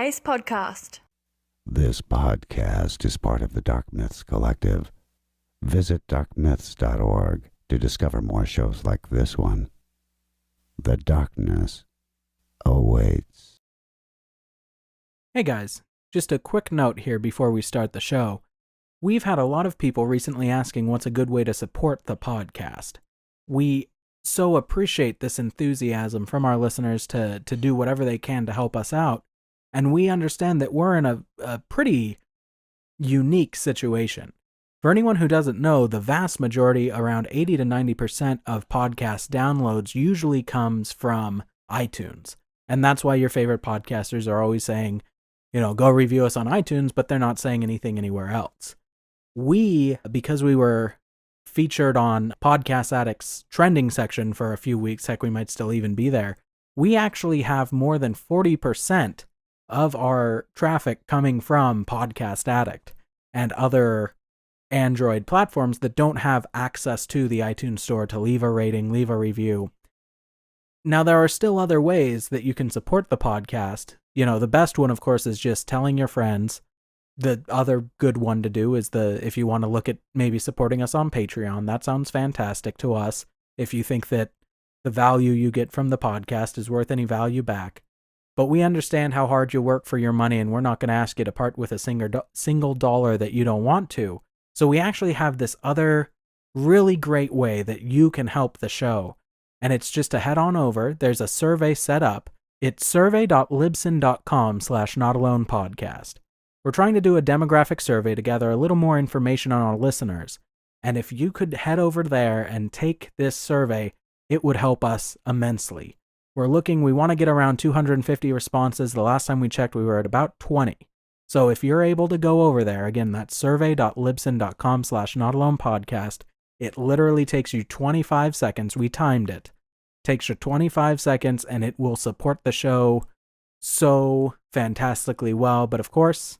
Ace Podcast. This podcast is part of the Dark Myths Collective. Visit darkmyths.org to discover more shows like this one. The darkness awaits. Hey guys, just a quick note here before we start the show. We've had a lot of people recently asking what's a good way to support the podcast. We so appreciate this enthusiasm from our listeners to do whatever they can to help us out, and we understand that we're in a pretty unique situation. For anyone who doesn't know, the vast majority, around 80 to 90% of podcast downloads usually comes from iTunes. And that's why your favorite podcasters are always saying, go review us on iTunes, but they're not saying anything anywhere else. We, because we were featured on Podcast Addict's trending section for a few weeks, heck, we might still even be there, we actually have more than 40% of our traffic coming from Podcast Addict and other Android platforms that don't have access to the iTunes store to leave a rating, leave a review. Now, there are still other ways that you can support the podcast. The best one, of course, is just telling your friends. The other good one to do is if you want to look at maybe supporting us on Patreon. That sounds fantastic to us. If you think that the value you get from the podcast is worth any value back. But we understand how hard you work for your money, and we're not going to ask you to part with a single dollar that you don't want to. So we actually have this other really great way that you can help the show. And it's just to head on over. There's a survey set up. It's survey.libsyn.com/notalonepodcast. We're trying to do a demographic survey to gather a little more information on our listeners. And if you could head over there and take this survey, it would help us immensely. We want to get around 250 responses. The last time we checked, we were at about 20. So if you're able to go over there, again, that's survey.libsyn.com/notalonepodcast. It literally takes you 25 seconds. We timed it. Takes you 25 seconds, and it will support the show so fantastically well. But of course,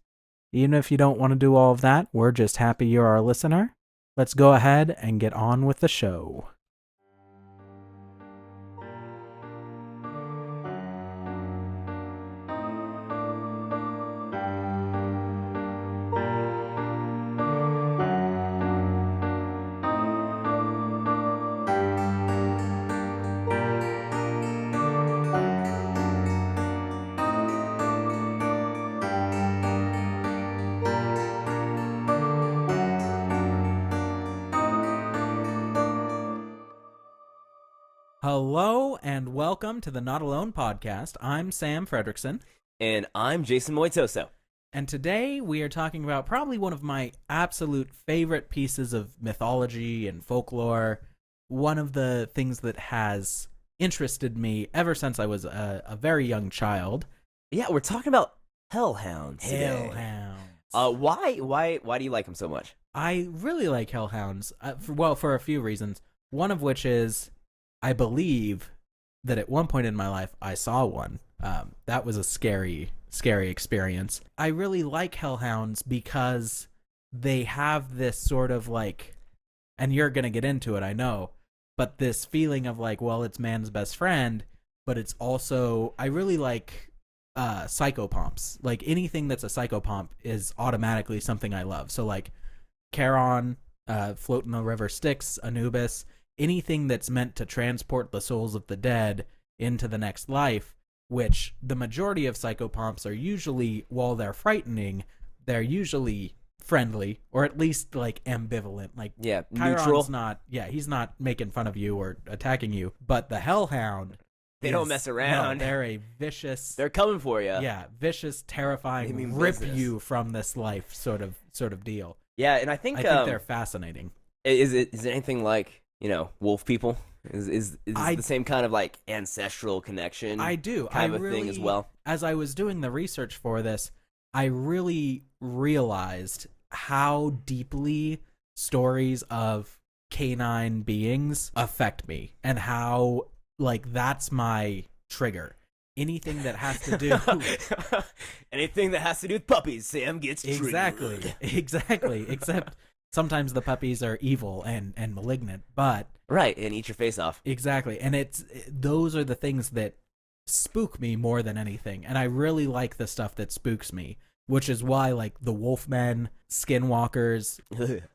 even if you don't want to do all of that, we're just happy you're our listener. Let's go ahead and get on with the show. Hello and welcome to the Not Alone podcast. I'm Sam Fredrickson. And I'm Jason Moitoso. And today we are talking about probably one of my absolute favorite pieces of mythology and folklore. One of the things that has interested me ever since I was a very young child. Yeah, we're talking about Hellhounds today. Hellhounds. Why do you like them so much? I really like Hellhounds. For a few reasons. One of which is, I believe that at one point in my life, I saw one. That was a scary experience. I really like Hellhounds because they have this sort of and you're going to get into it, I know, but this feeling of it's man's best friend, but it's also, I really like psychopomps. Anything that's a psychopomp is automatically something I love. So Charon, Float in the River Styx, Anubis, anything that's meant to transport the souls of the dead into the next life, which the majority of psychopomps are usually, while they're frightening, they're usually friendly, or at least ambivalent. Neutral. Chiron's he's not making fun of you or attacking you, but the Hellhound, they don't mess around. No, they're a vicious. They're coming for you. Yeah, vicious, terrifying, rip you from this life sort of deal. Yeah, and I think they're fascinating. Is it anything like wolf people? Is the same kind of ancestral connection? I do. Kind of a thing as well. As I was doing the research for this, I really realized how deeply stories of canine beings affect me, and how that's my trigger. Anything that has to do anything that has to do with puppies, Sam gets triggered. Exactly. Except sometimes the puppies are evil and malignant, but right, and eat your face off. Exactly, and those are the things that spook me more than anything. And I really like the stuff that spooks me, which is why, like, the Wolfmen, Skinwalkers,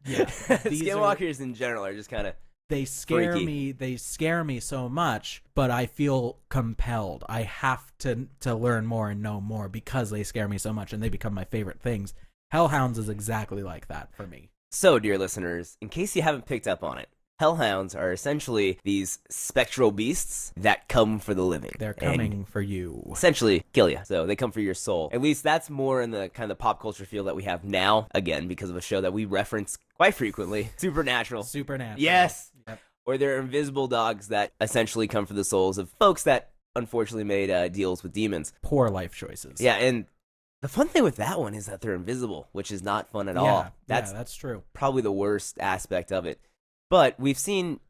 Skinwalkers in general are just kind of they scare freaky. me. They scare me so much, but I feel compelled. I have to learn more and know more because they scare me so much, and they become my favorite things. Hellhounds is exactly like that for me. So, dear listeners, in case you haven't picked up on it, Hellhounds are essentially these spectral beasts that come for the living. They're coming for you. Essentially, kill you. So they come for your soul. At least that's more in the kind of pop culture field that we have now, again, because of a show that we reference quite frequently, Supernatural. Yes! Yep. Or they're invisible dogs that essentially come for the souls of folks that unfortunately made deals with demons. Poor life choices. Yeah, and the fun thing with that one is that they're invisible, which is not fun at all. That's true. Probably the worst aspect of it. But we've seen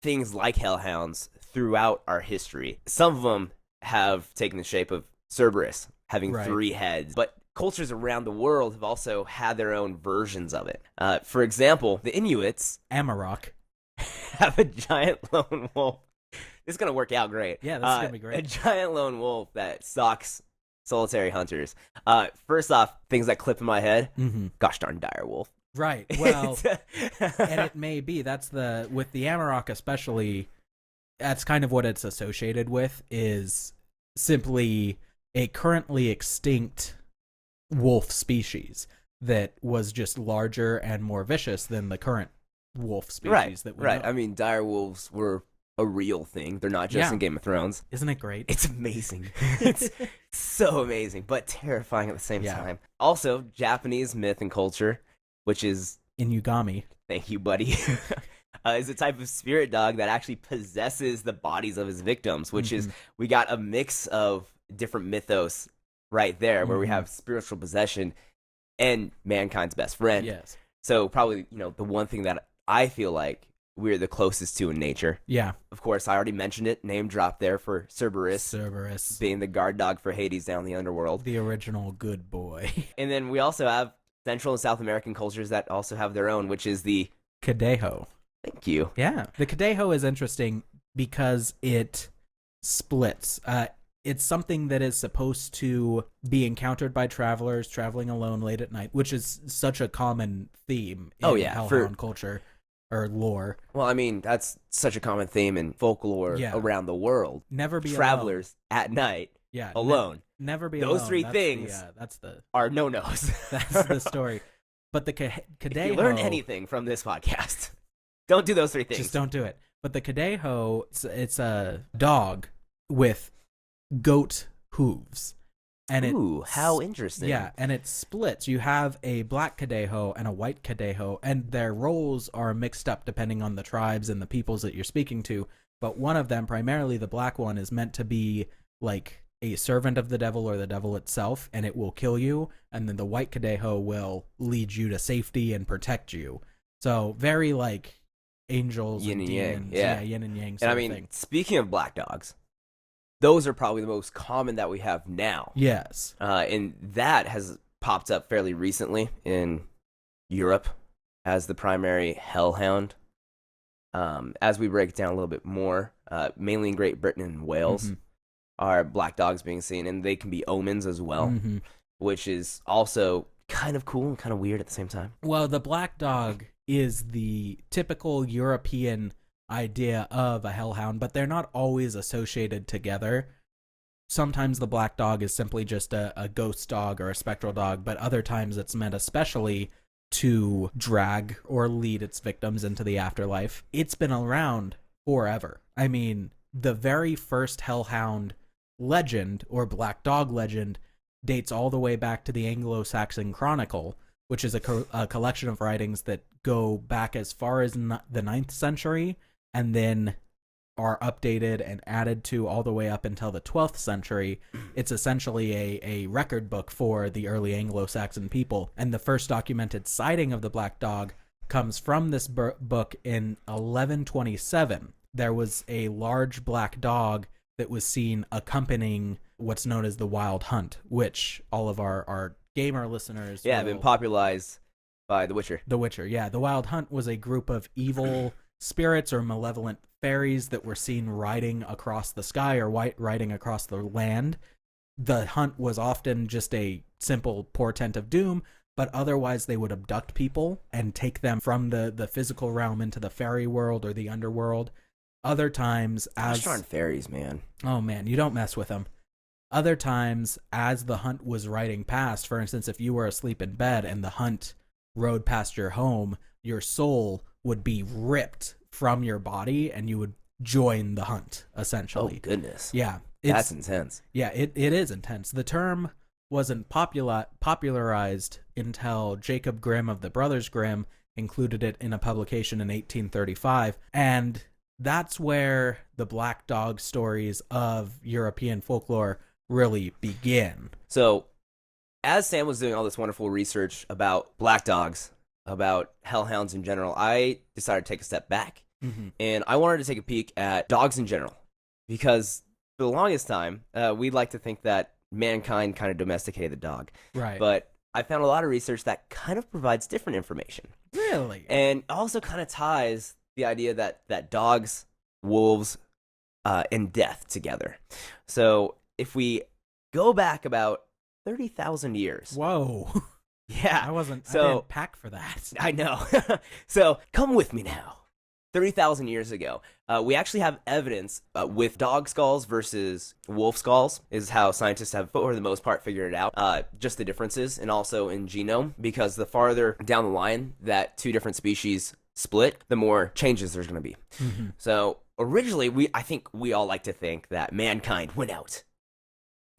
things like Hellhounds throughout our history. Some of them have taken the shape of Cerberus, having 3 heads. But cultures around the world have also had their own versions of it. For example, the Inuits Amarok have a giant lone wolf. This is going to work out great. Yeah, this is going to be great. A giant lone wolf that stalks solitary hunters. First off, things that clip in my head, gosh darn dire wolf. Right. Well, and it may be with the Amarok especially, that's kind of what it's associated with, is simply a currently extinct wolf species that was just larger and more vicious than the current wolf species that we know. I mean, dire wolves were a real thing. They're not just in Game of Thrones. Isn't it great? It's amazing. It's so amazing, but terrifying at the same time. Also, Japanese myth and culture, which is Inugami. Thank you, buddy. Is a type of spirit dog that actually possesses the bodies of his victims, which is, we got a mix of different mythos right there, where we have spiritual possession and mankind's best friend. Yes. So probably, the one thing that I feel like we're the closest to in nature. Yeah. Of course, I already mentioned it. Name drop there for Cerberus. Cerberus. Being the guard dog for Hades down the underworld. The original good boy. And then we also have Central and South American cultures that also have their own, which is the Conejo. Thank you. Yeah. The Conejo is interesting because it splits. It's something that is supposed to be encountered by travelers traveling alone late at night, which is such a common theme in Hellhound culture or lore. Well, I mean, that's such a common theme in folklore around the world. Never be travelers alone. At night. Yeah. Alone. Never be alone. Those 3 things are no-nos. That's the story. But the Conejo... If you learn anything from this podcast, don't do those 3 things. Just don't do it. But the Conejo, it's a dog with goat hooves. And how interesting. Yeah, and it splits. You have a black Conejo and a white Conejo, and their roles are mixed up depending on the tribes and the peoples that you're speaking to. But one of them, primarily the black one, is meant to be like a servant of the devil or the devil itself, and it will kill you. And then the white Conejo will lead you to safety and protect you. So very like angels yin and yang. demons. Yeah, yin and yang. And I mean, speaking of black dogs, those are probably the most common that we have now. Yes. And that has popped up fairly recently in Europe as the primary hellhound. As we break it down a little bit more, mainly in Great Britain and Wales, are black dogs being seen, and they can be omens as well, which is also kind of cool and kind of weird at the same time. Well, the black dog is the typical European idea of a hellhound, but they're not always associated together. Sometimes the black dog is simply just a ghost dog or a spectral dog, but other times it's meant especially to drag or lead its victims into the afterlife. It's been around forever. I mean, the very first hellhound legend or black dog legend dates all the way back to the Anglo-Saxon Chronicle, which is a collection of writings that go back as far as the 9th century and then are updated and added to all the way up until the 12th century. It's essentially a record book for the early Anglo-Saxon people. And the first documented sighting of the black dog comes from this book in 1127. There was a large black dog that was seen accompanying what's known as the Wild Hunt, which all of our gamer listeners have been popularized by The Witcher. The Witcher, yeah. The Wild Hunt was a group of evil spirits or malevolent fairies that were seen riding across the sky or riding across the land. The hunt was often just a simple portent of doom, but otherwise they would abduct people and take them from the physical realm into the fairy world or the underworld. Other times, Gosh darn fairies, man. Oh man, you don't mess with them. Other times, as the hunt was riding past, for instance, if you were asleep in bed and the hunt rode past your home, your soul would be ripped from your body and you would join the hunt, essentially. Oh, goodness. Yeah. That's intense. Yeah, it is intense. The term wasn't popularized until Jacob Grimm of the Brothers Grimm included it in a publication in 1835. And that's where the black dog stories of European folklore really begin. So, as Sam was doing all this wonderful research about black dogs, about hellhounds in general, I decided to take a step back. Mm-hmm. And I wanted to take a peek at dogs in general. Because for the longest time, we'd like to think that mankind kind of domesticated the dog. Right. But I found a lot of research that kind of provides different information. Really? And also kind of ties the idea that dogs, wolves, and death together. So if we go back about 30,000 years. Whoa. Yeah. I didn't pack for that. I know. So come with me now. 30,000 years ago, we actually have evidence with dog skulls versus wolf skulls is how scientists have, for the most part, figured it out. Just the differences, and also in genome, because the farther down the line that two different species split, the more changes there's going to be. Mm-hmm. So originally, I think we all like to think that mankind went out,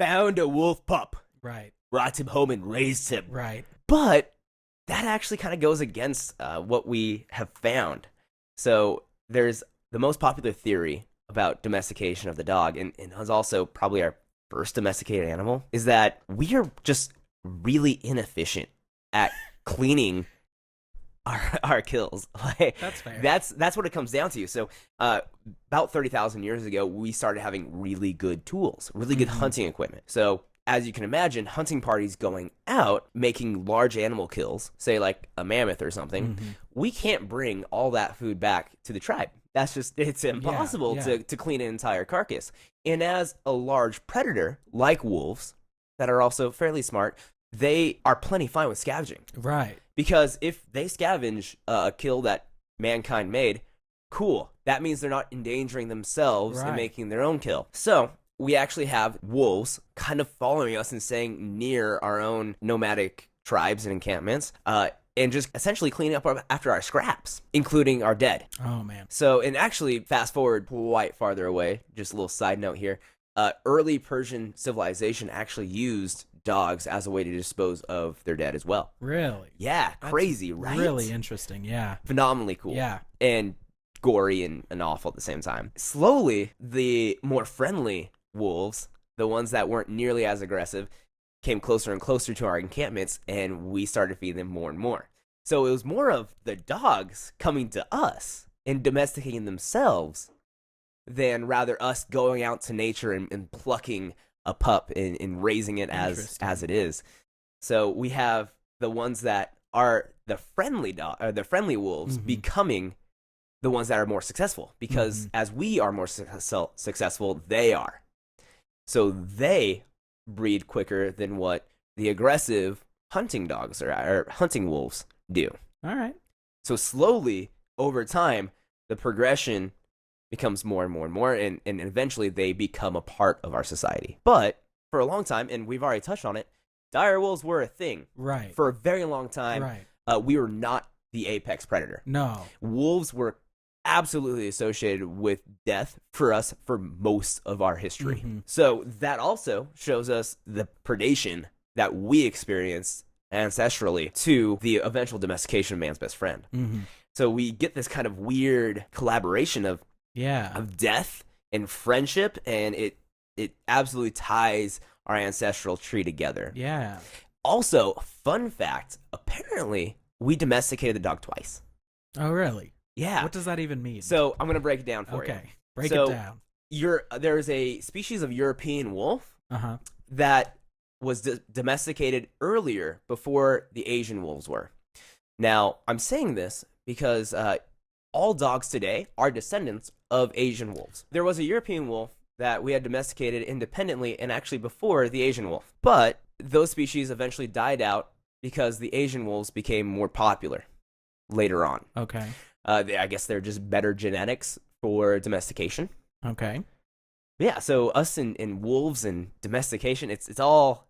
found a wolf pup, Right. brought him home and raised him. Right. But that actually kind of goes against what we have found. So there's the most popular theory about domestication of the dog, and is also probably our first domesticated animal, is that we are just really inefficient at cleaning our kills. That's fair. That's what it comes down to. So about 30,000 years ago, we started having really good tools, really good hunting equipment. So as you can imagine, hunting parties going out, making large animal kills, say like a mammoth or something, we can't bring all that food back to the tribe. That's just, it's impossible to clean an entire carcass. And as a large predator, like wolves, that are also fairly smart, they are plenty fine with scavenging. Right. Because if they scavenge a kill that mankind made, cool. That means they're not endangering themselves and making their own kill. So we actually have wolves kind of following us and staying near our own nomadic tribes and encampments, and just essentially cleaning up after our scraps, including our dead. Oh, man. So, and actually, fast forward quite farther away, just a little side note here, early Persian civilization actually used dogs as a way to dispose of their dead as well. Really? Yeah, That's crazy, right? Really interesting, yeah. Phenomenally cool. Yeah. And gory and awful at the same time. Slowly, the more friendly wolves, the ones that weren't nearly as aggressive, came closer and closer to our encampments, and we started feeding them more and more. So it was more of the dogs coming to us and domesticating themselves than rather us going out to nature and plucking a pup and raising it as it is. So we have the ones that are the friendly the friendly wolves becoming the ones that are more successful, because as we are more successful, they are. So they breed quicker than what the aggressive hunting dogs or hunting wolves do. All right. So slowly, over time, the progression becomes more and more and more, and eventually they become a part of our society. But for a long time, and we've already touched on it, dire wolves were a thing. Right. For a very long time, we were not the apex predator. No. Wolves were absolutely associated with death for us for most of our history. So that also shows us the predation that we experienced ancestrally to the eventual domestication of man's best friend. So we get this kind of weird collaboration of death and friendship, and it absolutely ties our ancestral tree together. Yeah. Also, fun fact, apparently we domesticated the dog twice. Oh, really? Yeah. What does that even mean? So I'm going to break it down for you. Okay. Break it down. There's a species of European wolf that was domesticated earlier before the Asian wolves were. Now, I'm saying this because all dogs today are descendants of Asian wolves. There was a European wolf that we had domesticated independently and actually before the Asian wolf. But those species eventually died out because the Asian wolves became more popular later on. Okay. I guess they're just better genetics for domestication. Okay. Yeah, so us and wolves and domestication, it's all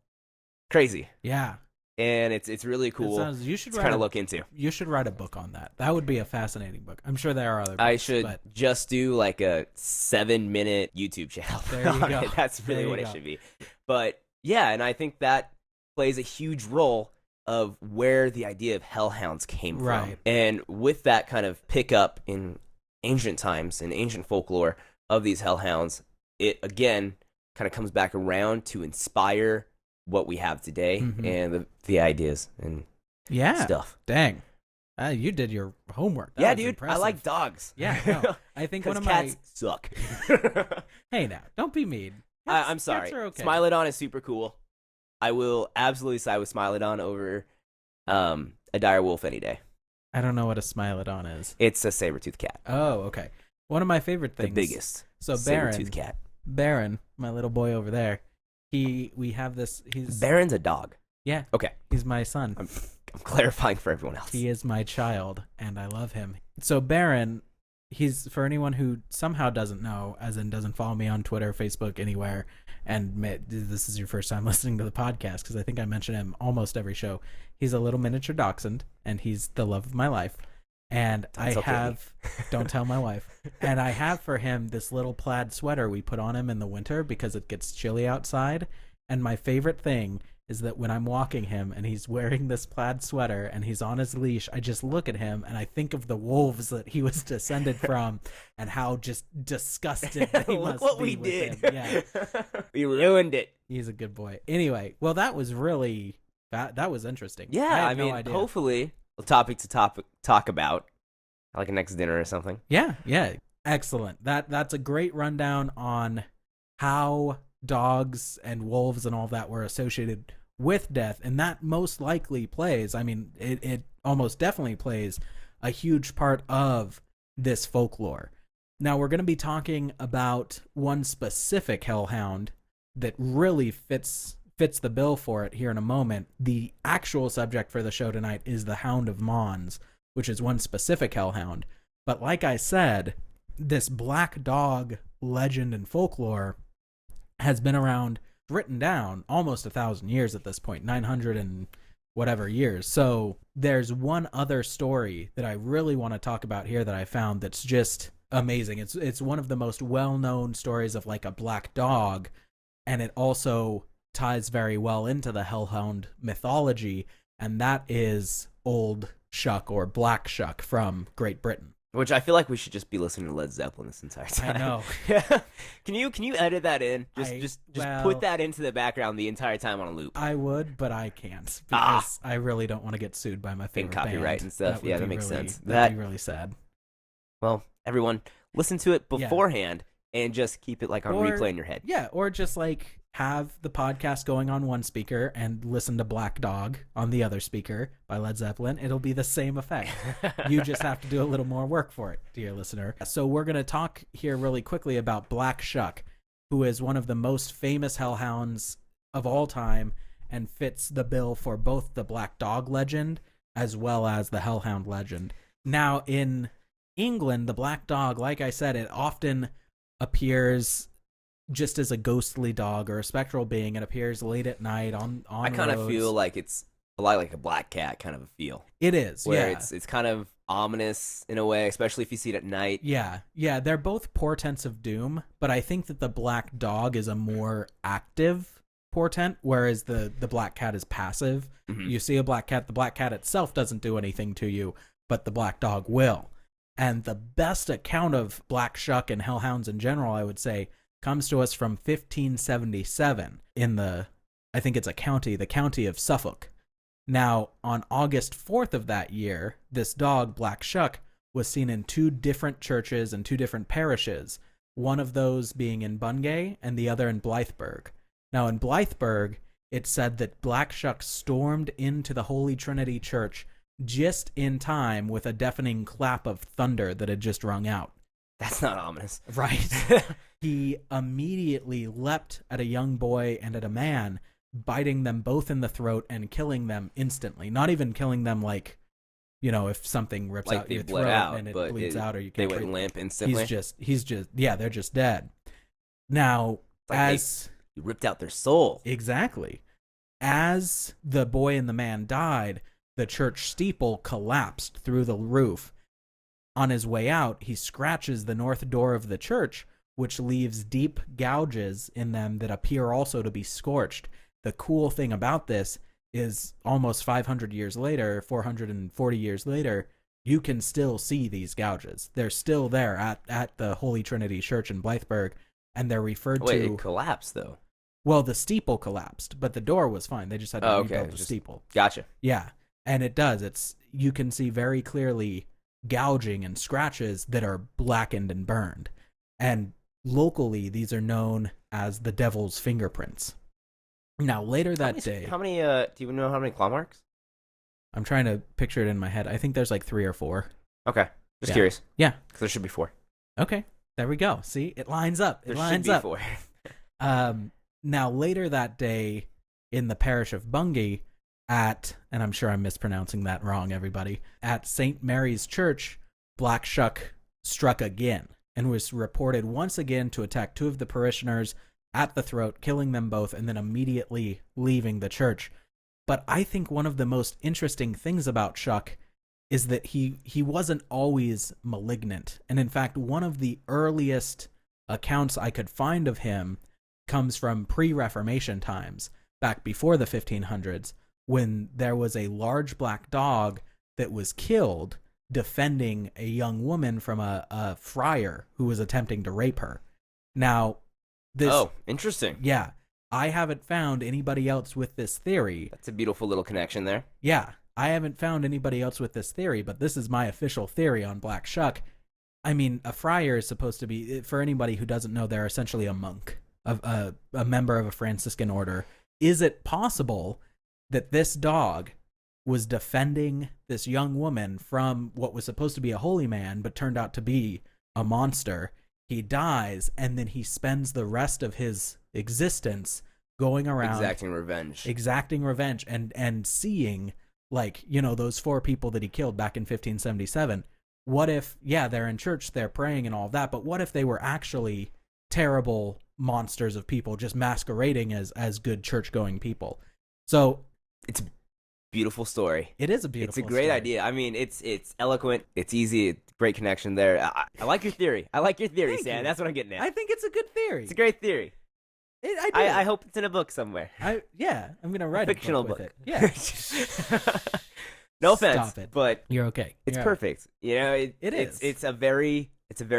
crazy. Yeah. And it's really cool You should to kind of look into. You should write a book on that. That would be a fascinating book. I'm sure there are other books. I should just do like a 7-minute YouTube channel. There you go. That's really what it should be. But yeah, and I think that plays a huge role of where the idea of hellhounds came from. And with that kind of pickup in ancient times, in ancient folklore of these hellhounds, it again kind of comes back around to inspire what we have today and the ideas and stuff. Dang. You did your homework. That was dude. impressive. I like dogs. Yeah, no, I think one of cats suck. Hey, now, don't be mean. I'm sorry. Cats are okay. Smilodon is super cool. I will absolutely side with Smilodon over a dire wolf any day. I don't know what a Smilodon is. It's a saber-toothed cat. Oh, okay. One of my favorite things. The biggest. So saber-toothed cat. Barun, my little boy over there. We have this. Barun's a dog. Yeah. Okay. He's my son. I'm clarifying for everyone else. He is my child, and I love him. So Barun, he's, for anyone who somehow doesn't know, as in doesn't follow me on Twitter, Facebook, anywhere, and this is your first time listening to the podcast, because I think I mention him almost every show. He's a little miniature dachshund, and he's the love of my life. And don't tell my wife. And I have for him this little plaid sweater we put on him in the winter because it gets chilly outside. And my favorite thing is that when I'm walking him and he's wearing this plaid sweater and he's on his leash, I just look at him and I think of the wolves that he was descended from and how just disgusted they must what be we with did. him. Yeah. We ruined it. He's a good boy. Anyway, well, that was really, that was interesting. Yeah, I mean, idea. Hopefully a topic to talk about, like a next dinner or something. Yeah. Excellent. That's a great rundown on how dogs and wolves and all that were associated with death, and that most likely plays, I mean, it almost definitely plays a huge part of this folklore. Now we're going to be talking about one specific hellhound that really fits the bill for it here in a moment. The actual subject for the show tonight is the Hound of Mons, which is one specific hellhound. But like I said, this black dog legend and folklore has been around, written down, almost 1,000 years at this point, 900 and whatever years. So there's one other story that I really want to talk about here that I found that's just amazing. It's one of the most well-known stories of like a black dog, and it also ties very well into the hellhound mythology, and that is Old Shuck or Black Shuck from Great Britain. Which I feel like we should just be listening to Led Zeppelin this entire time. I know. Can you edit that in? Just put that into the background the entire time on a loop. I would, but I can't because I really don't want to get sued by my favorite copyright band. and stuff. That makes sense. That'd be really sad. Well, everyone, listen to it beforehand and just keep it like on replay in your head. Yeah, or just like have the podcast going on one speaker and listen to Black Dog on the other speaker by Led Zeppelin. It'll be the same effect. You just have to do a little more work for it, dear listener. So we're going to talk here really quickly about Black Shuck, who is one of the most famous hellhounds of all time and fits the bill for both the Black Dog legend as well as the Hellhound legend. Now, in England, the Black Dog, like I said, it often appears just as a ghostly dog or a spectral being. It appears late at night on I kind of feel like it's a lot like a black cat kind of a feel. It is, where it's kind of ominous in a way, especially if you see it at night. Yeah, they're both portents of doom, but I think that the black dog is a more active portent, whereas the black cat is passive. Mm-hmm. You see a black cat, the black cat itself doesn't do anything to you, but the black dog will. And the best account of Black Shuck and hellhounds in general, I would say, comes to us from 1577 in the county of Suffolk. Now, on August 4th of that year, this dog, Black Shuck, was seen in 2 different churches and 2 different parishes, one of those being in Bungay and the other in Blythburgh. Now, in Blythburgh, it said that Black Shuck stormed into the Holy Trinity Church just in time with a deafening clap of thunder that had just rung out. That's not ominous. Right. He immediately leapt at a young boy and at a man, biting them both in the throat and killing them instantly. Not even killing them like, if something rips Like out they your bled throat out, and it but bleeds out or you they can't went breathe. limp instantly. They're just dead. Now, Like you ripped out their soul. Exactly. As the boy and the man died, the church steeple collapsed through the roof. On his way out, he scratches the north door of the church, which leaves deep gouges in them that appear also to be scorched. The cool thing about this is almost 500 years later, 440 years later, you can still see these gouges. They're still there at the Holy Trinity Church in Blytheburg, and they're referred to... Wait, it collapsed, though. Well, the steeple collapsed, but the door was fine. They just had to rebuild the steeple. Gotcha. Yeah, and it does. You can see very clearly gouging and scratches that are blackened and burned. And locally, these are known as the devil's fingerprints. Now, later that day... How many, do you know how many claw marks? I'm trying to picture it in my head. I think there's like 3 or 4. Okay. Just curious. Yeah. Because there should be 4. Okay. There we go. See? It lines up. There should be 4. Now, later that day, in the parish of Bungay, and I'm sure I'm mispronouncing that wrong, everybody, at St. Mary's Church, Black Shuck struck again and was reported once again to attack 2 of the parishioners at the throat, killing them both, and then immediately leaving the church. But I think one of the most interesting things about Shuck is that he wasn't always malignant. And in fact, one of the earliest accounts I could find of him comes from pre-Reformation times, back before the 1500s, when there was a large black dog that was killed defending a young woman from a friar who was attempting to rape her. Now, interesting. Yeah. I haven't found anybody else with this theory. That's a beautiful little connection there. Yeah. I haven't found anybody else with this theory, but this is my official theory on Black Shuck. I mean, a friar is supposed to be, for anybody who doesn't know, they're essentially a monk, a member of a Franciscan order. Is it possible that this dog was defending this young woman from what was supposed to be a holy man, but turned out to be a monster? He dies, and then he spends the rest of his existence going around exacting revenge and seeing, like, those 4 people that he killed back in 1577. What if, they're in church, they're praying and all of that, but what if they were actually terrible monsters of people just masquerading as good church-going people? So it's a beautiful story. It is a beautiful story. It's a great idea. I mean, it's eloquent, it's easy, great connection there. I like your theory. Thank Sam. You. That's what I'm getting at. I think it's a good theory. It's a great theory. I hope it's in a book somewhere. I'm gonna write a fictional book with it. Yeah. No offense, Stop it. but you're okay. It's perfect. It is. It's a very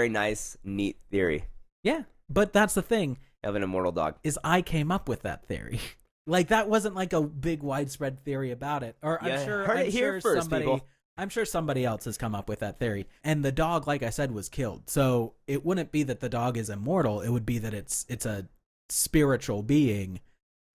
nice, neat theory. Yeah, but that's the thing. Of an immortal dog. Is I came up with that theory. Like, that wasn't like a big widespread theory about it. Or I'm sure somebody else has come up with that theory. And the dog, like I said, was killed. So it wouldn't be that the dog is immortal. It would be that it's a spiritual being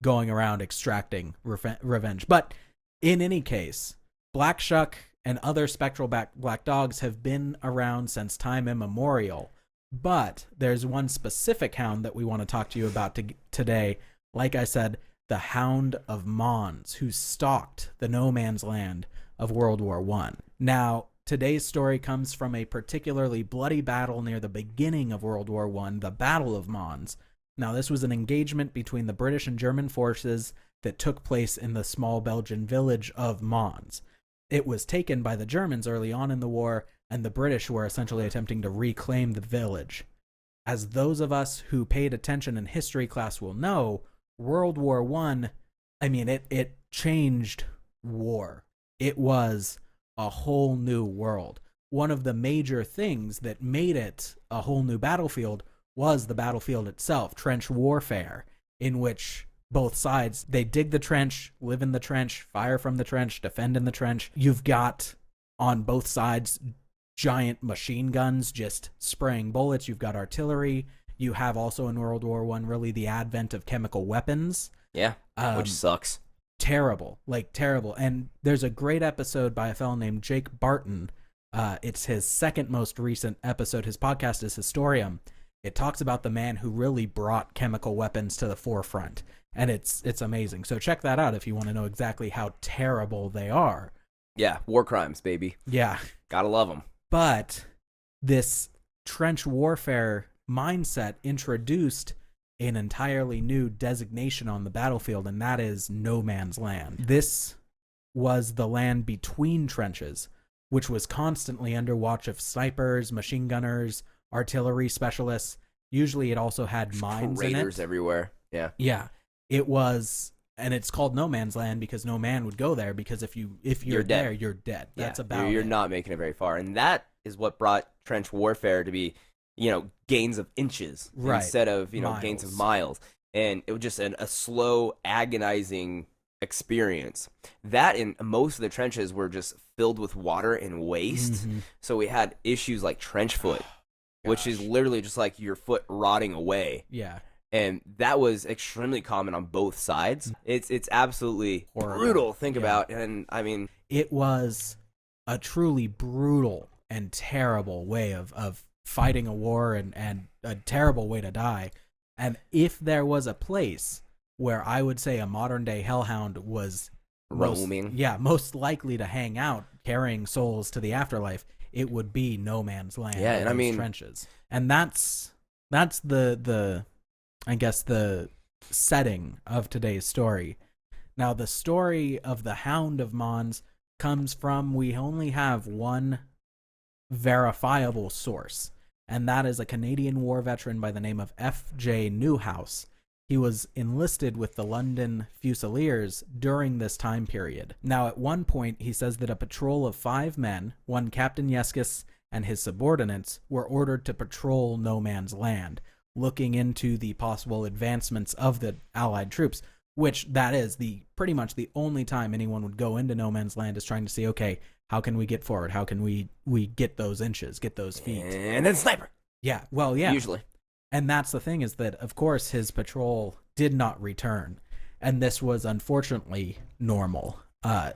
going around extracting revenge. But in any case, Black Shuck and other spectral black dogs have been around since time immemorial. But there's one specific hound that we want to talk to you about today. Like I said, the Hound of Mons, who stalked the no man's land of World War I. Now, today's story comes from a particularly bloody battle near the beginning of World War I, the Battle of Mons. Now, this was an engagement between the British and German forces that took place in the small Belgian village of Mons. It was taken by the Germans early on in the war, and the British were essentially attempting to reclaim the village. As those of us who paid attention in history class will know, World War I mean, it changed war. It was a whole new world. One of the major things that made it a whole new battlefield was the battlefield itself, trench warfare, in which both sides, they dig the trench, live in the trench, fire from the trench, defend in the trench. You've got, on both sides, giant machine guns just spraying bullets. You've got artillery. You have also in World War I really the advent of chemical weapons. Yeah, which sucks. terrible, like terrible. And there's a great episode by a fellow named Jake Barton. It's his second most recent episode. His podcast is Historium. It talks about the man who really brought chemical weapons to the forefront, and it's amazing. So check that out if you want to know exactly how terrible they are. Yeah, war crimes, baby. Yeah. Gotta love them. But this trench warfare mindset introduced an entirely new designation on the battlefield, and that is no man's land. This was the land between trenches, which was constantly under watch of snipers, machine gunners, artillery specialists. Usually it also had mines in it. Raiders everywhere. Yeah. Yeah. It was, and it's called no man's land because no man would go there, because if you're there, you're dead. That's about you're it. not making it very far. And that is what brought trench warfare to be, gains of inches instead of, gains of miles. And it was just a slow, agonizing experience. That in most of the trenches were just filled with water and waste. Mm-hmm. So we had issues like trench foot, which is literally just like your foot rotting away. Yeah. And that was extremely common on both sides. It's absolutely horrible. Brutal to think about. And I mean, it was a truly brutal and terrible way of fighting a war, and a terrible way to die. And if there was a place where I would say a modern day hellhound was roaming, most likely to hang out, carrying souls to the afterlife, it would be no man's land. Yeah, and I mean, trenches. And that's the I guess the setting of today's story. Now, the story of the Hound of Mons comes from, we only have one verifiable source, and that is a Canadian war veteran by the name of F.J. Newhouse. He was enlisted with the London Fusiliers during this time period. Now, at one point, he says that a patrol of 5 men, one Captain Yeskis and his subordinates, were ordered to patrol no man's land, looking into the possible advancements of the Allied troops, which that is pretty much the only time anyone would go into no man's land, is trying to see, okay, how can we get forward? How can we get those inches, get those feet? And then sniper. Yeah, well, yeah. Usually. And that's the thing, is that, of course, his patrol did not return. And this was unfortunately normal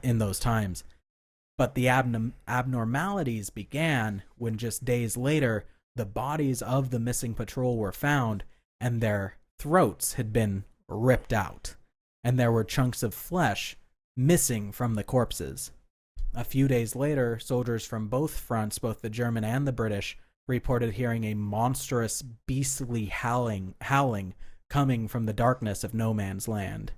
in those times. But the abnormalities began when just days later, the bodies of the missing patrol were found, and their throats had been ripped out. And there were chunks of flesh missing from the corpses. A few days later, soldiers from both fronts, both the German and the British, reported hearing a monstrous, beastly howling coming from the darkness of no man's land.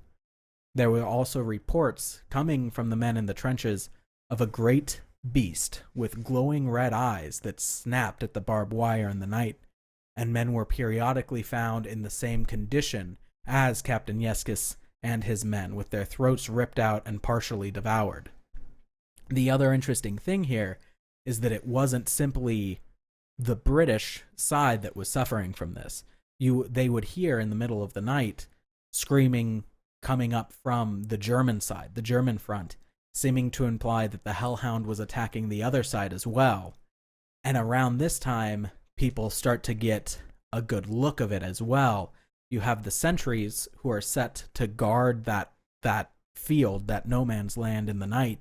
There were also reports coming from the men in the trenches of a great beast with glowing red eyes that snapped at the barbed wire in the night, and men were periodically found in the same condition as Captain Yeskis and his men, with their throats ripped out and partially devoured. The other interesting thing here is that it wasn't simply the British side that was suffering from this. They would hear in the middle of the night screaming coming up from the German side, the German front, seeming to imply that the Hellhound was attacking the other side as well. And around this time, people start to get a good look of it as well. You have the sentries who are set to guard that field, that no man's land in the night,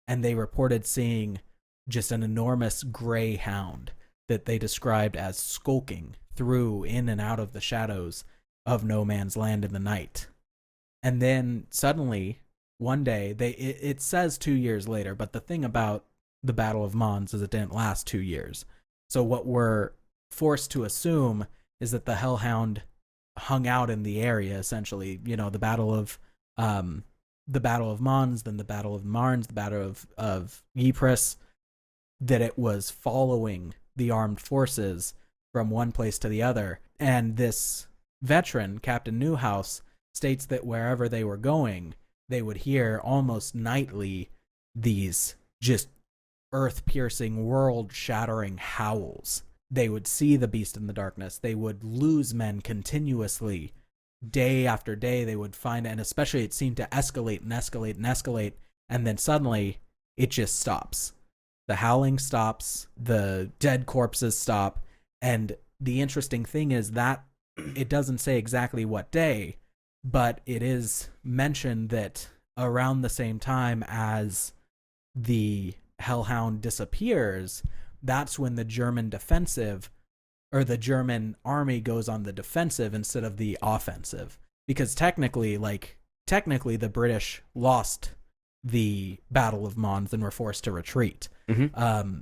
and they reported seeing just an enormous gray hound that they described as skulking through in and out of the shadows of no man's land in the night. And then suddenly, one day, it says 2 years later, but the thing about the Battle of Mons is it didn't last 2 years. So what we're forced to assume is that the Hellhound hung out in the area, essentially. You know, the Battle of Mons, then the Battle of Marnes, the Battle of Ypres, that it was following the armed forces from one place to the other. And this veteran, Captain Newhouse, states that wherever they were going, they would hear almost nightly these just earth-piercing, world-shattering howls. They would see the beast in the darkness. They would lose men continuously. Day after day, they would find, and especially it seemed to escalate and escalate and escalate, and then suddenly it just stops. The howling stops, the dead corpses stop, and the interesting thing is that it doesn't say exactly what day, but it is mentioned that around the same time as the Hellhound disappears, that's when the German army goes on the defensive instead of the offensive. Because technically the British lost the Battle of Mons and were forced to retreat. Mm-hmm.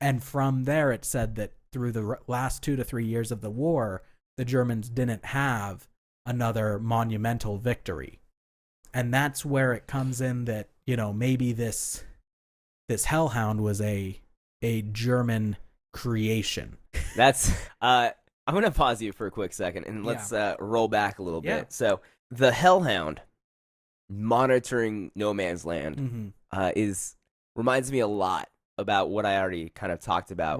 And from there, it said that through the last 2 to 3 years of the war, the Germans didn't have another monumental victory. And that's where it comes in that, maybe this Hellhound was a German creation. That's I'm gonna pause you for a quick second and let's roll back a little bit. So the Hellhound monitoring no man's land reminds me a lot about what I already kind of talked about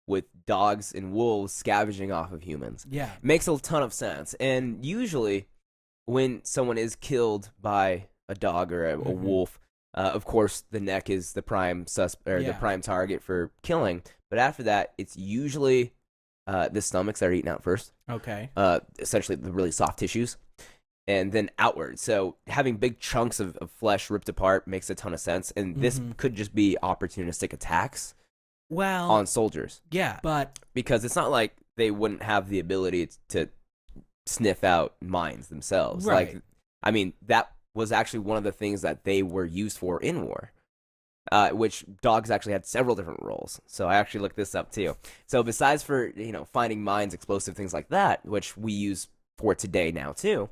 with dogs and wolves scavenging off of humans. Yeah, makes a ton of sense. And usually, when someone is killed by a dog or a wolf, of course, the neck is the prime the prime target for killing. But after that, it's usually the stomachs that are eaten out first. Okay. Essentially, the really soft tissues, and then outward. So having big chunks of flesh ripped apart makes a ton of sense. And this could just be opportunistic attacks on soldiers. Yeah, but because it's not like they wouldn't have the ability to sniff out mines themselves. Right. Like, I mean, that was actually one of the things that they were used for in war. Which dogs actually had several different roles. So I actually looked this up too. So besides for finding mines, explosive things like that, which we use for today now too,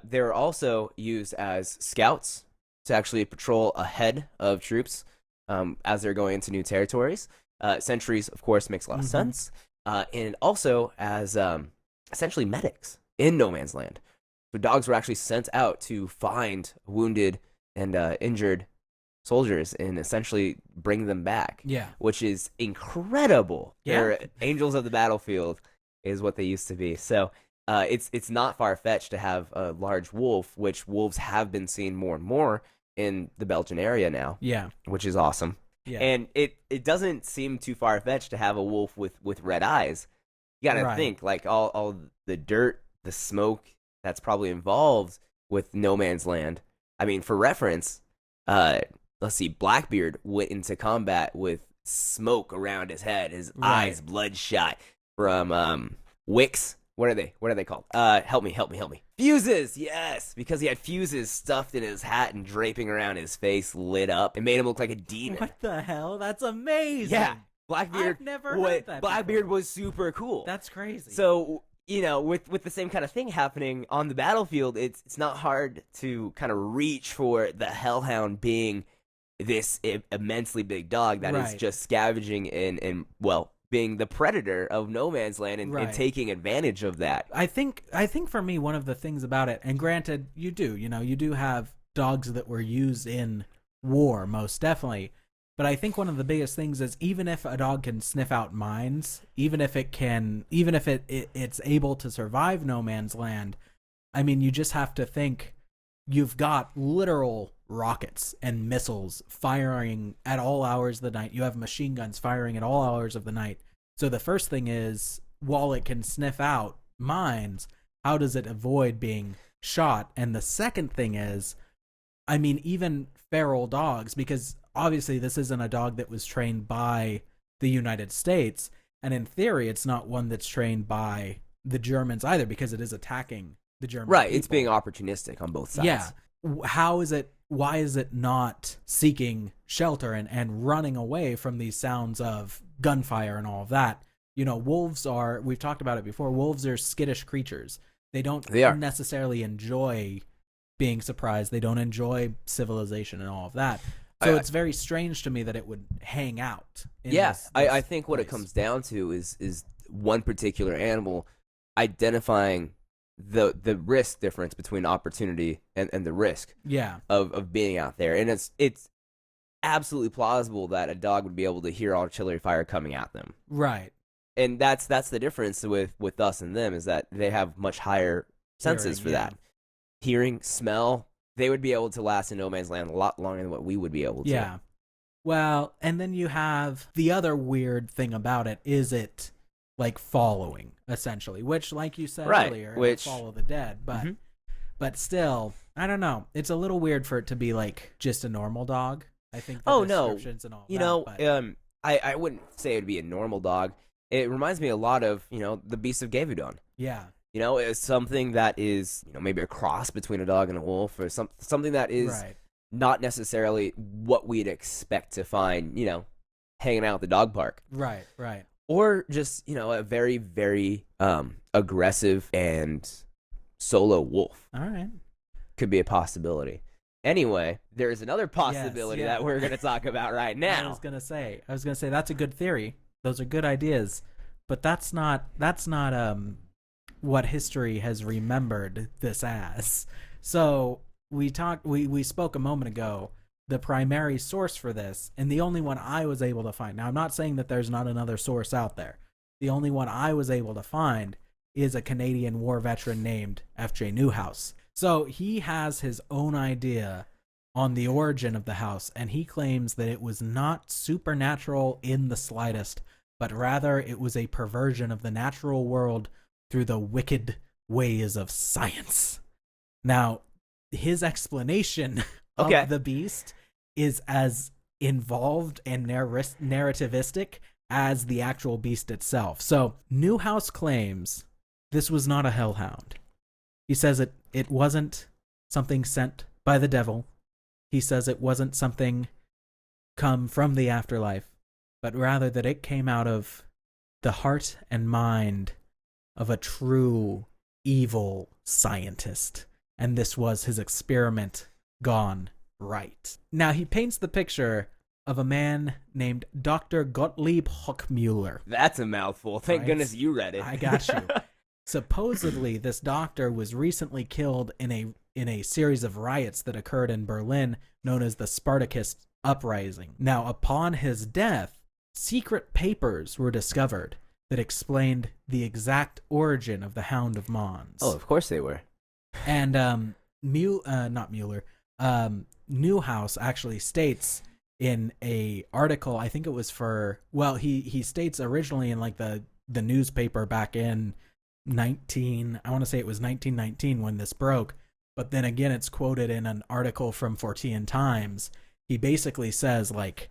they're also used as scouts to actually patrol ahead of troops as they're going into new territories. Sentries, of course, makes a lot of sense, and also as essentially medics in no man's land. So dogs were actually sent out to find wounded and injured soldiers and essentially bring them back. Yeah, which is incredible. Yeah. They're angels of the battlefield is what they used to be. So it's not far-fetched to have a large wolf, which wolves have been seen more and more in the Belgian area now. Yeah, which is awesome. yeah, And it doesn't seem too far-fetched to have a wolf with red eyes. You gotta think, like, all the dirt, the smoke that's probably involved with no man's land. I mean, for reference, let's see, Blackbeard went into combat with smoke around his head, his eyes bloodshot from wicks. What are they called? Help me. Fuses, yes, because he had fuses stuffed in his hat and draping around his face, lit up. It made him look like a demon. What the hell? That's amazing. Yeah, Blackbeard. I've never heard that. Blackbeard before. was super cool. That's crazy. So, with the same kind of thing happening on the battlefield, it's not hard to kind of reach for the Hellhound being this immensely big dog that is just scavenging and being the predator of no man's land and taking advantage of that. I think for me, one of the things about it, and granted, you do have dogs that were used in war, most definitely. But I think one of the biggest things is even if a dog can sniff out mines, even if it's able to survive no man's land, I mean, you just have to think you've got literal rockets and missiles firing at all hours of the night. You have machine guns firing at all hours of the night. So the first thing is, while it can sniff out mines, how does it avoid being shot? And the second thing is, I mean, even feral dogs, because obviously this isn't a dog that was trained by the United States, and in theory it's not one that's trained by the Germans either, because it is attacking the German people. It's being opportunistic on both sides. Yeah. Why is it not seeking shelter and running away from these sounds of gunfire and all of that? Wolves are, we've talked about it before, wolves are skittish creatures. They don't necessarily enjoy being surprised. They don't enjoy civilization and all of that. So it's very strange to me that it would hang out. I think what it comes down to is one particular animal identifying the risk difference between opportunity and the risk of being out there. And it's absolutely plausible that a dog would be able to hear artillery fire coming at them. Right. And that's the difference with us and them, is that they have much higher senses for that. Hearing, smell, they would be able to last in no man's land a lot longer than what we would be able to. Yeah. Well, and then you have the other weird thing about it is it like following, essentially, which, like you said earlier, follow the dead. But But still, I don't know. It's a little weird for it to be like just a normal dog. I think the Oh no, descriptions and all you that. know, But I wouldn't say it would be a normal dog. It reminds me a lot of the Beast of Gavudon. yeah, It's something that is maybe a cross between a dog and a wolf, or something that is right. not necessarily what we'd expect to find, hanging out at the dog park. Right, right. Or just, a very, very aggressive and solo wolf All right. could be a possibility. Anyway, there is another possibility yeah. that we're going to talk about right now. I was gonna say that's a good theory. Those are good ideas, but that's not what history has remembered this as. So we spoke a moment ago. The primary source for this, and the only one I was able to find. Now, I'm not saying that there's not another source out there. The only one I was able to find is a Canadian war veteran named F.J. Newhouse. So he has his own idea on the origin of the house, and he claims that it was not supernatural in the slightest, but rather it was a perversion of the natural world through the wicked ways of science. Now, his explanation of the beast is as involved and narrativistic as the actual beast itself. So, Newhouse claims this was not a hellhound. He says it wasn't something sent by the devil. He says it wasn't something come from the afterlife, but rather that it came out of the heart and mind of a true evil scientist. And this was his experiment gone right. Now, he paints the picture of a man named Dr. Gottlieb Hockmuller. That's a mouthful. Thank goodness you read it. I got you. Supposedly, this doctor was recently killed in a series of riots that occurred in Berlin known as the Spartacus Uprising. Now, upon his death, secret papers were discovered that explained the exact origin of the Hound of Mons. Oh, of course they were. And Newhouse actually states in a article, I think it was he states originally in like the newspaper back in I want to say it was 1919 when this broke, but then again it's quoted in an article from Fortean Times. He basically says like,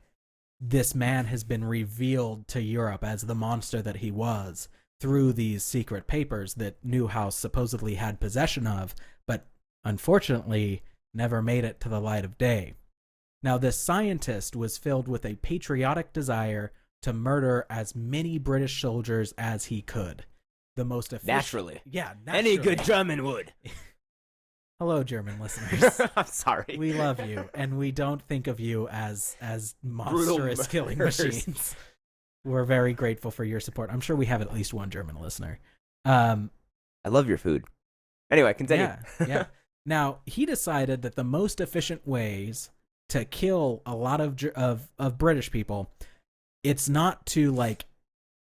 this man has been revealed to Europe as the monster that he was through these secret papers that Newhouse supposedly had possession of, but unfortunately never made it to the light of day. Now, this scientist was filled with a patriotic desire to murder as many British soldiers as he could. The most efficient... Naturally. Yeah, naturally. Any good German would. Hello, German listeners. I'm sorry. We love you, and we don't think of you as monstrous killing machines. We're very grateful for your support. I'm sure we have at least one German listener. I love your food. Anyway, continue. Yeah. Now, he decided that the most efficient ways to kill a lot of British people, it's not to like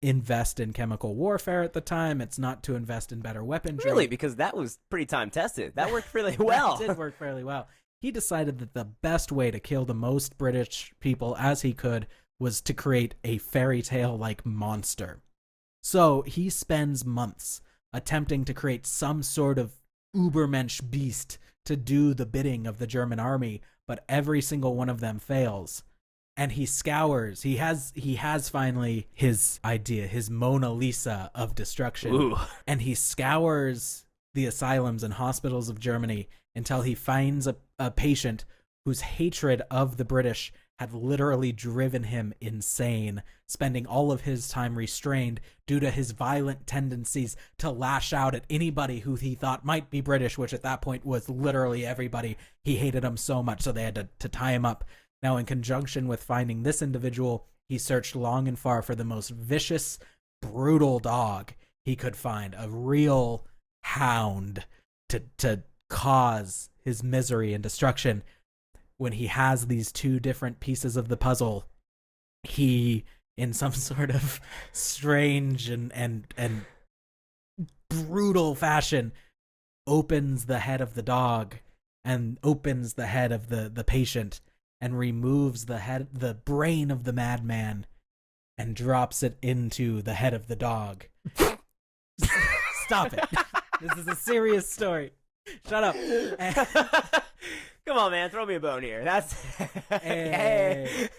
invest in chemical warfare at the time. It's not to invest in better weaponry. Really, because that was pretty time tested. That worked really well. That did work fairly well. He decided that the best way to kill the most British people as he could was to create a fairy tale like monster. So he spends months attempting to create some sort of Ubermensch beast to do the bidding of the German army, but every single one of them fails. And he scours. He has finally his idea, his Mona Lisa of destruction. Ooh. And he scours the asylums and hospitals of Germany until he finds a patient whose hatred of the British had literally driven him insane, spending all of his time restrained due to his violent tendencies to lash out at anybody who he thought might be British, which at that point was literally everybody. He hated him so much, so they had to tie him up. Now, in conjunction with finding this individual, he searched long and far for the most vicious, brutal dog he could find, a real hound to cause his misery and destruction. When he has these two different pieces of the puzzle, he, in some sort of strange and brutal fashion, opens the head of the dog and opens the head of the patient and removes the brain of the madman and drops it into the head of the dog. Stop it. This is a serious story. Shut up. Come on, man, throw me a bone here. That's Hey.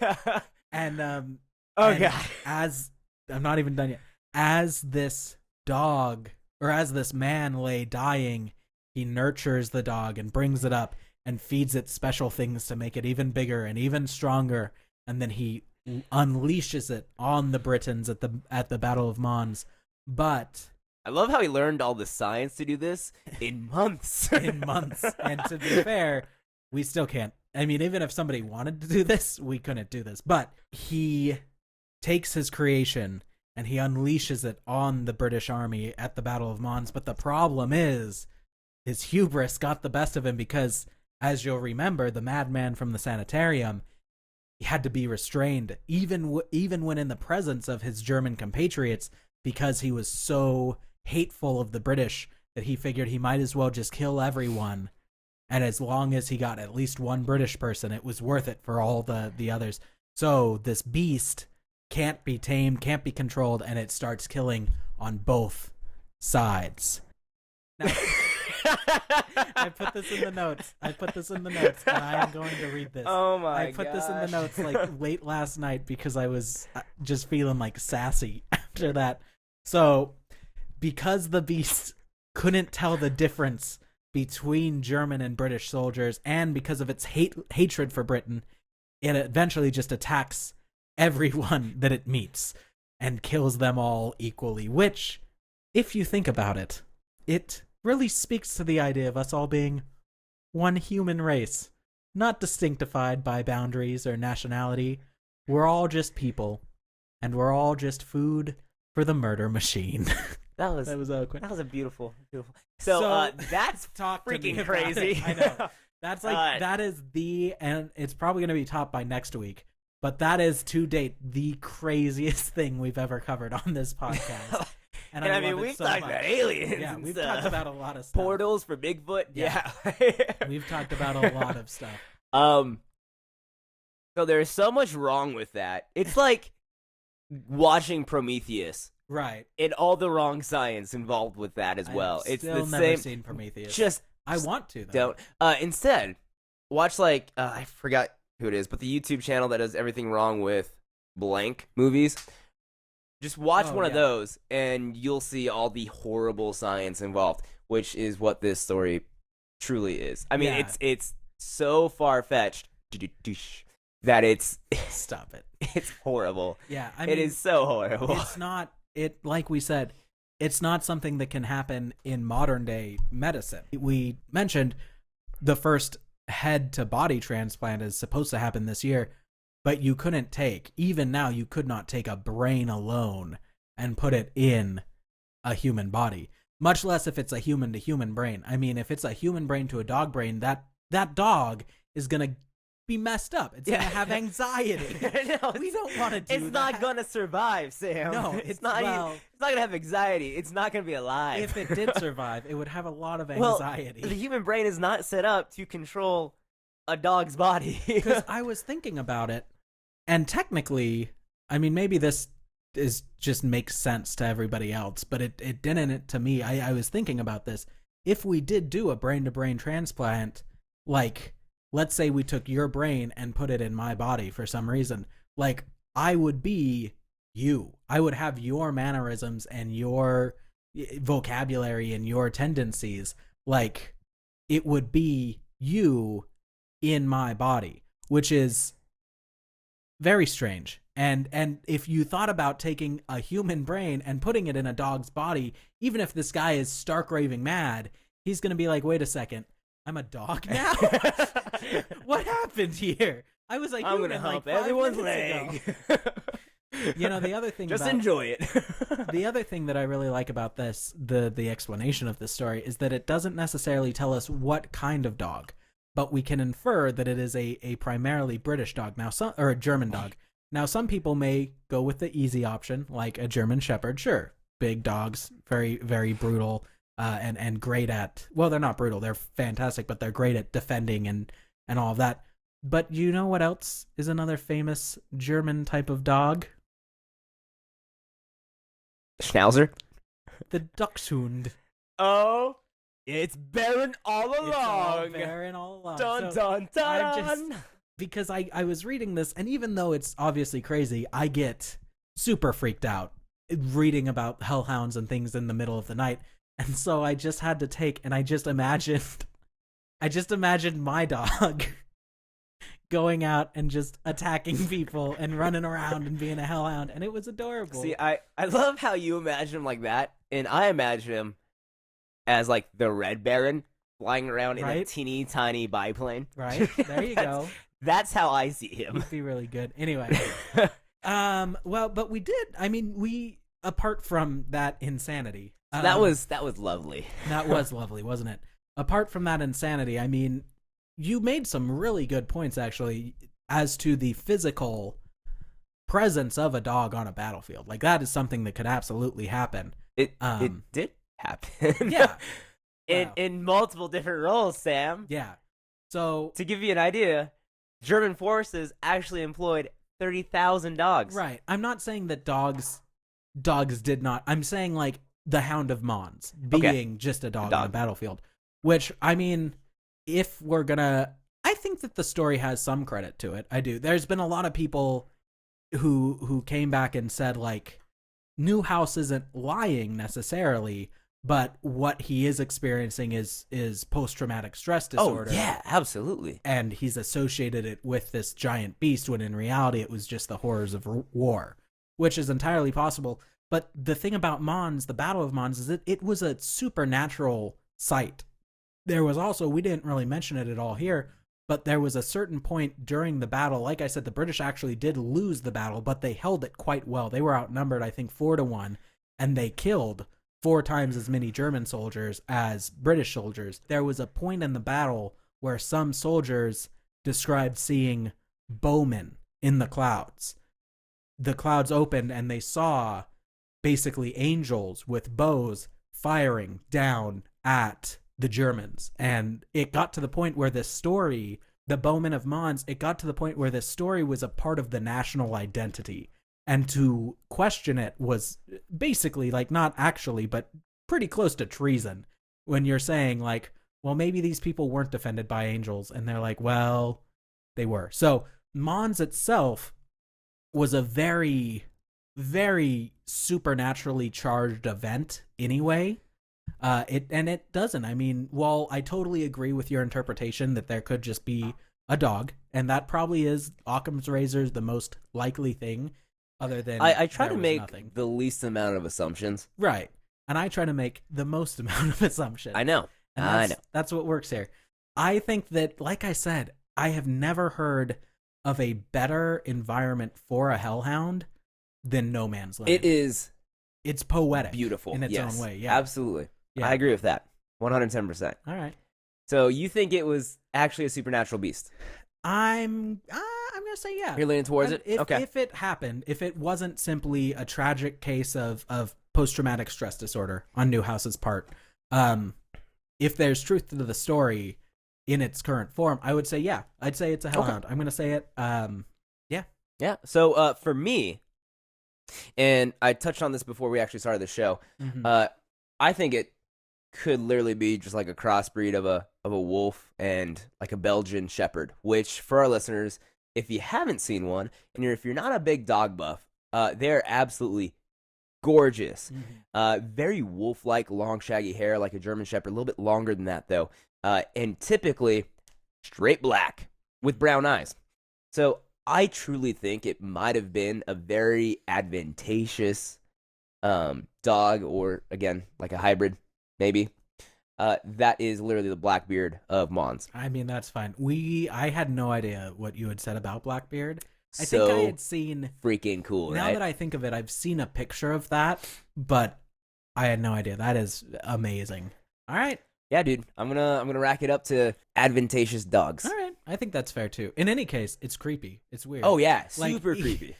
And oh and god. as I'm not even done yet. As this dog or as this man lay dying, he nurtures the dog and brings it up and feeds it special things to make it even bigger and even stronger, and then he unleashes it on the Britons at the Battle of Mons. But I love how he learned all the science to do this in months. And to be fair, we still can't. I mean, even if somebody wanted to do this, we couldn't do this. But he takes his creation and he unleashes it on the British army at the Battle of Mons. But the problem is, his hubris got the best of him because, as you'll remember, the madman from the sanitarium, he had to be restrained, even when in the presence of his German compatriots, because he was so hateful of the British that he figured he might as well just kill everyone. And as long as he got at least one British person, it was worth it for all the others. So this beast can't be tamed, can't be controlled, and it starts killing on both sides. Now, I put this in the notes, and I am going to read this. Oh my god. I put this in the notes like late last night because I was just feeling like sassy after that. So, because the beast couldn't tell the difference between German and British soldiers, and because of its hatred for Britain, it eventually just attacks everyone that it meets and kills them all equally, which, if you think about it, it really speaks to the idea of us all being one human race, not distinctified by boundaries or nationality. We're all just people, and we're all just food for the murder machine. That was eloquent. That was a beautiful. So that's freaking crazy. I know. That's like that is and it's probably going to be topped by next week. But that is to date the craziest thing we've ever covered on this podcast. And I mean, we've talked about aliens. Yeah, we've stuff. talked about a lot of stuff. Portals for Bigfoot. Yeah. We've talked about a lot of stuff. So there's so much wrong with that. It's like watching Prometheus. Right. And all the wrong science involved with that as well. I've It's still the never same. seen Prometheus. Just I want to though. Don't. Instead, watch like I forgot who it is, but the YouTube channel that does everything wrong with blank movies. Just watch one of those, and you'll see all the horrible science involved, which is what this story truly is. I mean, it's so far fetched that it's stop it. It's horrible. Yeah, I mean, it is so horrible. It's not. It like we said, it's not something that can happen in modern day medicine. We mentioned the first head to body transplant is supposed to happen this year, but you couldn't even now you could not take a brain alone and put it in a human body, much less if it's a human to human brain. I mean, if it's a human brain to a dog brain, that dog is going to be messed up. It's going to have anxiety. No, we don't want to do that. It's not going to survive, Sam. No, it's not going to have anxiety. It's not going to be alive. If it did survive, it would have a lot of anxiety. Well, the human brain is not set up to control a dog's body. Because I was thinking about it, and technically, I mean, maybe this just makes sense to everybody else, but it didn't to me. I was thinking about this. If we did do a brain-to-brain transplant, like, let's say we took your brain and put it in my body for some reason, like, I would be you. I would have your mannerisms and your vocabulary and your tendencies. Like, it would be you in my body, which is very strange. And if you thought about taking a human brain and putting it in a dog's body, even if this guy is stark raving mad, he's going to be like, wait a second, I'm a dog now? What happened here? I was like, I'm going to help everyone's leg. You know, the other thing just enjoy it. The other thing that I really like about this, the explanation of this story, is that it doesn't necessarily tell us what kind of dog, but we can infer that it is a primarily British dog now, or a German dog. Now, some people may go with the easy option, like a German Shepherd. Sure, big dogs, very, very brutal, and great at, well, they're not brutal, they're fantastic, but they're great at defending and all of that. But you know what else is another famous German type of dog? Schnauzer? The Dachshund. Oh, It's Barun all It's all along. Barun all along. Dun, So dun, dun. I'm just, because I was reading this, and even though it's obviously crazy, I get super freaked out reading about hellhounds and things in the middle of the night. And so I just had to take, and I just imagined my dog going out and just attacking people and running around and being a hellhound, and it was adorable. See, I love how you imagine him like that, and I imagine him as like the Red Baron flying around in a teeny tiny biplane. Right, there you go. That's how I see him. Would be really good. Anyway, well, but we did. I mean, we apart from that insanity, that was lovely. That was lovely, wasn't it? Apart from that insanity, I mean, you made some really good points actually as to the physical presence of a dog on a battlefield. Like that is something that could absolutely happen. It did happen. Yeah. In multiple different roles, Sam. Yeah. So to give you an idea, German forces actually employed 30,000 dogs. Right. I'm not saying that dogs did not. I'm saying like the Hound of Mons being just a dog on a battlefield, which I mean, if we're gonna, I think that the story has some credit to it. I do. There's been a lot of people who came back and said like Newhouse isn't lying necessarily, but what he is experiencing is post-traumatic stress disorder. Oh, yeah, absolutely. And he's associated it with this giant beast when in reality it was just the horrors of war, which is entirely possible. But the thing about Mons, the Battle of Mons, is it was a supernatural sight. There was also, we didn't really mention it at all here, but there was a certain point during the battle, like I said, the British actually did lose the battle, but they held it quite well. They were outnumbered, I think, 4-1, and they killed 4 times as many German soldiers as British soldiers. There was a point in the battle where some soldiers described seeing bowmen in the clouds. The clouds opened and they saw basically angels with bows firing down at the Germans. And it got to the point where this story, the Bowmen of Mons, it got to the point where this story was a part of the national identity. And to question it was basically, like, not actually, but pretty close to treason. When you're saying, like, well, maybe these people weren't defended by angels. And they're like, well, they were. So Mons itself was a very, very supernaturally charged event anyway. It doesn't. I mean, while I totally agree with your interpretation that there could just be a dog, and that probably is Occam's razor, the most likely thing, other than I try to make nothing. The least amount of assumptions. Right. And I try to make the most amount of assumptions. I know. And that's what works here. I think that, like I said, I have never heard of a better environment for a hellhound than No Man's Land. It's poetic. Beautiful. In its own way. Yeah. Absolutely. Yeah. I agree with that. 110%. All right. So you think it was actually a supernatural beast? I'm going to say yeah. You're leaning towards it? Okay. If it happened, if it wasn't simply a tragic case of post-traumatic stress disorder on Newhouse's part, if there's truth to the story in its current form, I would say yeah. I'd say it's a hellhound. I'm going to say it. Yeah. Yeah. So for me, and I touched on this before we actually started the show, I think it could literally be just like a crossbreed of a wolf and like a Belgian shepherd, which for our listeners, if you haven't seen one, and if you're not a big dog buff, they're absolutely gorgeous. Very wolf-like, long, shaggy hair, like a German shepherd, a little bit longer than that though, and typically straight black with brown eyes. So I truly think it might have been a very advantageous dog, or again, like a hybrid, maybe. That is literally the Blackbeard of Mons. I mean, that's fine. I had no idea what you had said about Blackbeard. I So think I had seen freaking cool, now right? that I think of it, I've seen a picture of that, but I had no idea. That is amazing. All right. Yeah, dude. I'm gonna rack it up to advantageous dogs. All right. I think that's fair too. In any case, it's creepy. It's weird. Oh yeah, Like, super creepy.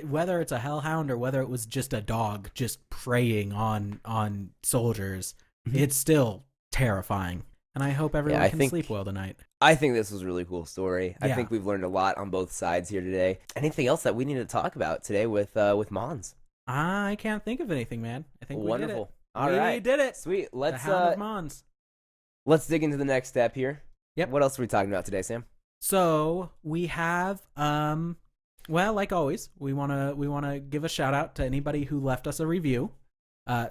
Whether it's a hellhound or whether it was just a dog just preying on soldiers, it's still terrifying. And I hope everyone can sleep well tonight. I think this was a really cool story. Yeah. I think we've learned a lot on both sides here today. Anything else that we need to talk about today with Mons? I can't think of anything, man. I think we did it. All right. We did it. Sweet. The Let's Hound of Mons. let's dig into the next step here. Yep. What else are we talking about today, Sam? So we have, well, like always, we wanna give a shout out to anybody who left us a review.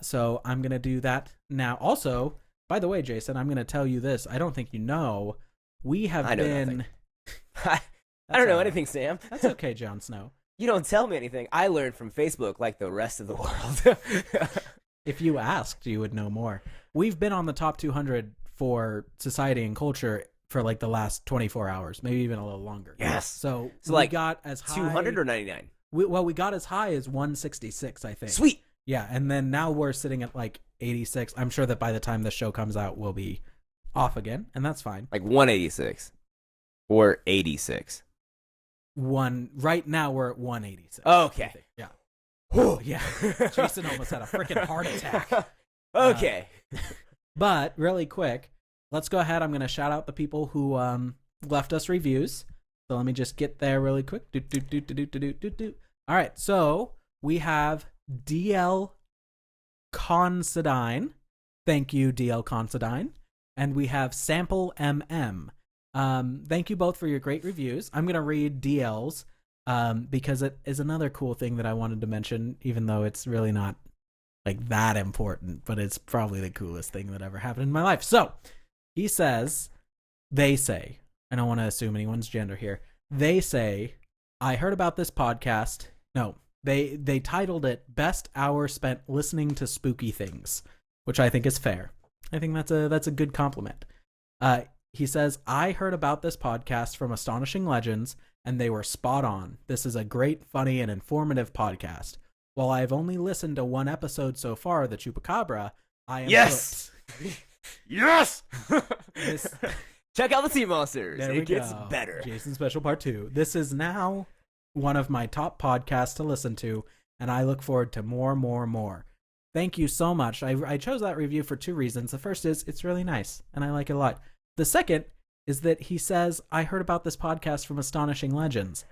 So I'm gonna do that now. Also, by the way, Jason, I'm gonna tell you this. I don't think you know. We have been. I don't know anything, Sam. That's okay, Jon Snow. You don't tell me anything. I learned from Facebook like the rest of the world. If you asked, you would know more. We've been on the top 200 for society and culture for like the last 24 hours, maybe even a little longer. Yes. So we like got as high 200 or 99? We got as high as 166, I think. Sweet. Yeah, and then now we're sitting at like 86. I'm sure that by the time the show comes out, we'll be off again, and that's fine. Like 186 or 86. Right now we're at 186. Okay. Yeah. Yeah. Jason almost had a freaking heart attack. Okay. But really quick, let's go ahead. I'm going to shout out the people who left us reviews. So let me just get there really quick. All right. So we have DL Considine. Thank you, DL Considine. And we have Sample MM. Thank you both for your great reviews. I'm going to read DL's because it is another cool thing that I wanted to mention, even though it's really not like that important, but it's probably the coolest thing that ever happened in my life. So he says, they say, I don't want to assume anyone's gender here. They say, I heard about this podcast. No, they titled it Best Hour Spent Listening to Spooky Things, which I think is fair. I think that's a good compliment. He says, I heard about this podcast from Astonishing Legends, and they were spot on. This is a great, funny, and informative podcast. While I have only listened to one episode so far, The Chupacabra, I am Yes! Yes! This, Check out the Sea Monsters. there we It gets go. better. Jason Special Part 2. This is now one of my top podcasts to listen to, and I look forward to more. Thank you so much. I chose that review for two reasons. The first is it's really nice, and I like it a lot. The second is that he says, I heard about this podcast from Astonishing Legends.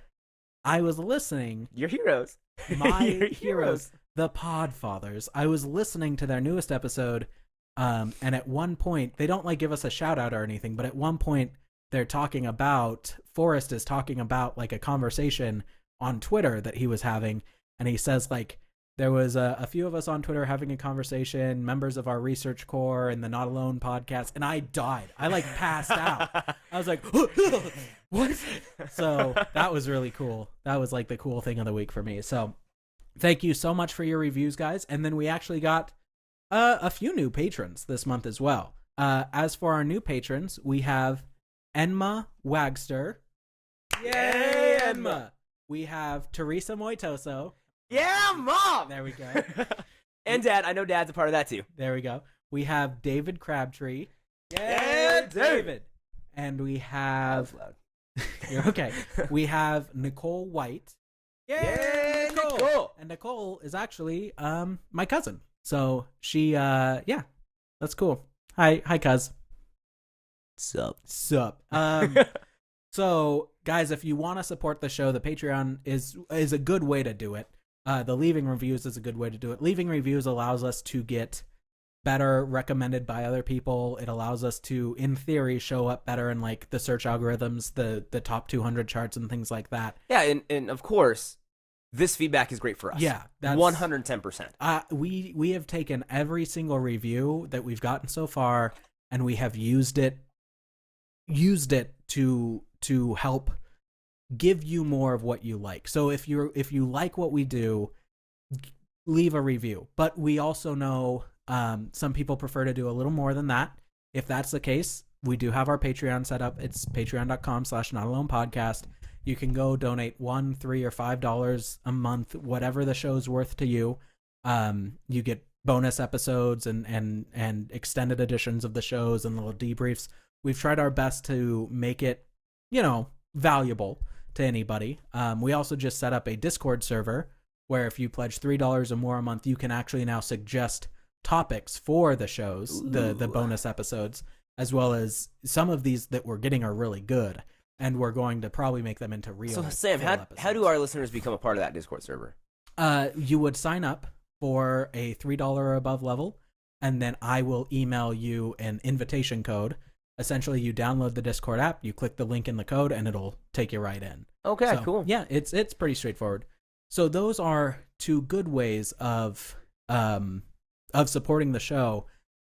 I was listening. Your heroes. My Your heroes, the Podfathers. I was listening to their newest episode, and at one point, they don't like give us a shout out or anything, but at one point, they're talking about, Forrest is talking about like a conversation on Twitter that he was having, and he says like, there was a few of us on Twitter having a conversation, members of our research core and the Not Alone podcast, and I died. I like passed out. I was like, what? So that was really cool. That was like the cool thing of the week for me. So thank you so much for your reviews, guys. And then we actually got a few new patrons this month as well. As for our new patrons, we have Enma Wagster. Yay, Enma! We have Teresa Moitoso. Yeah, Mom! There we go. And Dad. I know Dad's a part of that too. There we go. We have David Crabtree. Yeah, David. And we have... loud. You're okay. We have Nicole White. Yay, Nicole! And Nicole is actually my cousin. So she, yeah, that's cool. Hi, cuz. Sup. So, guys, if you want to support the show, the Patreon is a good way to do it. The leaving reviews is a good way to do it. Leaving reviews allows us to get better recommended by other people. It allows us to, in theory, show up better in like the search algorithms, the top 200 charts and things like that. Yeah, and of course, this feedback is great for us. Yeah, that's 110%. We have taken every single review that we've gotten so far, and we have used it to help give you more of what you like. So if you like what we do, leave a review. But we also know some people prefer to do a little more than that. If that's the case, we do have our Patreon set up. It's patreon.com/notalonepodcast. You can go donate $1, $3, or $5 a month, whatever the show's worth to you. You get bonus episodes and extended editions of the shows and little debriefs. We've tried our best to make it, valuable to anybody. We also just set up a Discord server where if you pledge $3 or more a month, you can actually now suggest topics for the shows, the bonus episodes, as well as some of these that we're getting are really good. And we're going to probably make them into real. So, Sam, how do our listeners become a part of that Discord server? You would sign up for a $3 or above level. and then I will email you an invitation code. Essentially, you download the Discord app, you click the link in the code, and it'll take you right in. Okay, So, cool. Yeah, it's pretty straightforward. So those are two good ways of supporting the show.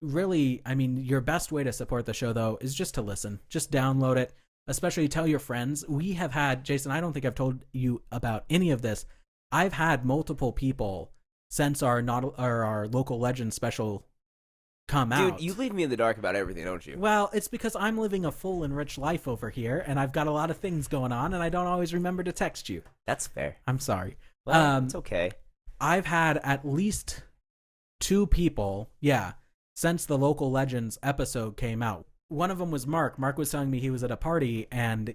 Really, I mean, your best way to support the show, though, is just to listen. Just download it. Especially tell your friends. We have had, Jason, I don't think I've told you about any of this. I've had multiple people since our local legend special come out. Dude, you leave me in the dark about everything, don't you? Well, it's because I'm living a full and rich life over here, and I've got a lot of things going on, and I don't always remember to text you. That's fair. I'm sorry. Well, it's okay. I've had at least 2 people, since the local legends episode came out. One of them was Mark. Mark was telling me he was at a party, and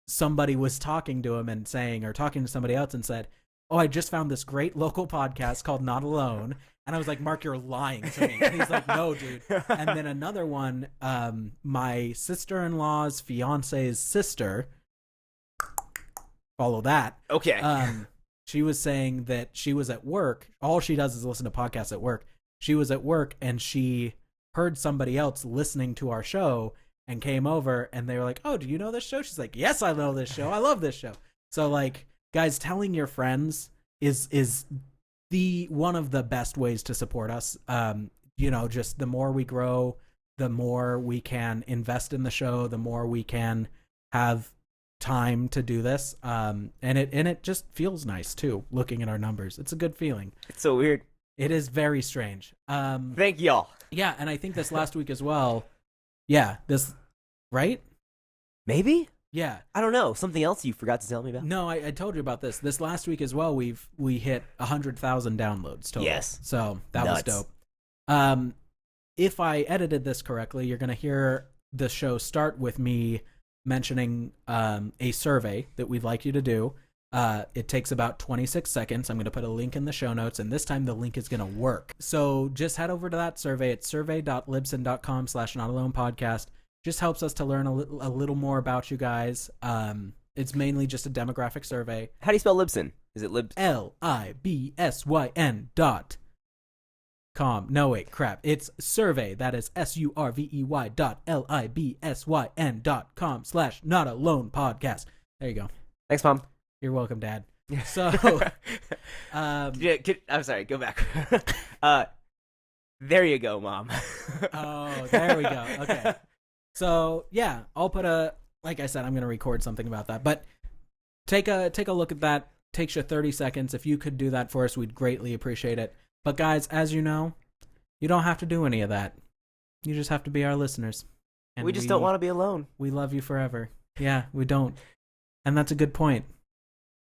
somebody was talking to him and saying, or talking to somebody else and said, "Oh, I just found this great local podcast called Not Alone." And I was like, "Mark, you're lying to me." And he's like, "No, dude." And then another one, my sister-in-law's fiance's sister, follow that. Okay. She was saying that she was at work. All she does is listen to podcasts at work. She was at work, and she heard somebody else listening to our show and came over, and they were like, "Oh, do you know this show?" She's like, "Yes, I know this show. I love this show." So, like, guys, telling your friends is the one of the best ways to support us. Just the more we grow, the more we can invest in the show, the more we can have time to do this. And it just feels nice too, looking at our numbers. It's a good feeling. It's so weird. It is very strange. Thank y'all. Yeah, and I think this last week as well. Yeah, right? Maybe? Yeah. I don't know. Something else you forgot to tell me about? No, I told you about this. This last week as well, we hit 100,000 downloads total. Yes. So that Nuts. was dope. If I edited this correctly, you're going to hear the show start with me mentioning a survey that we'd like you to do. It takes about 26 seconds. I'm going to put a link in the show notes, and this time the link is going to work. So just head over to that survey. It's survey.libsyn.com/notalonepodcast. Just helps us to learn a little more about you guys. It's mainly just a demographic survey. How do you spell Libsyn? Is it LIBSYN.com. No, wait, crap. It's survey. That is survey.libsyn.com/notalonepodcast. There you go. Thanks, Mom. You're welcome, Dad. So, I'm sorry. Go back. There you go, Mom. Oh, there we go. Okay. So yeah, I'll put like I said, I'm going to record something about that, but take a look at that. Takes you 30 seconds. If you could do that for us, we'd greatly appreciate it. But guys, as you know, you don't have to do any of that. You just have to be our listeners. And we just don't want to be alone. We love you forever. Yeah, we don't. And that's a good point.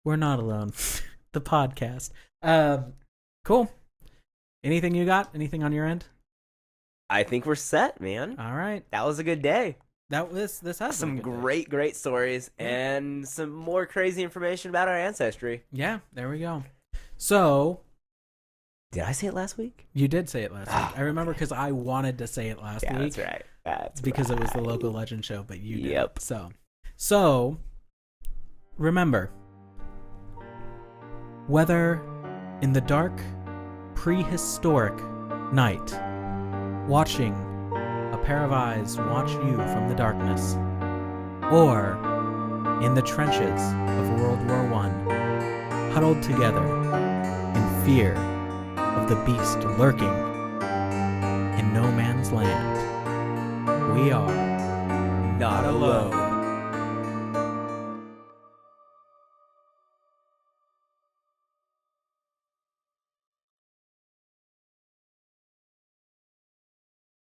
We're not alone. The podcast. Cool. Anything you got? Anything on your end? I think we're set, man. All right. That was a good day. This has some great stories and some more crazy information about our ancestry. Yeah, there we go. So, did I say it last week? You did say it last week. I remember because I wanted to say it last week. That's right. Because it was the local legend show, but you did. Yep. So remember, whether in the dark, prehistoric night, watching a pair of eyes watch you from the darkness, or in the trenches of World War I, huddled together in fear of the beast lurking in no man's land, we are not alone.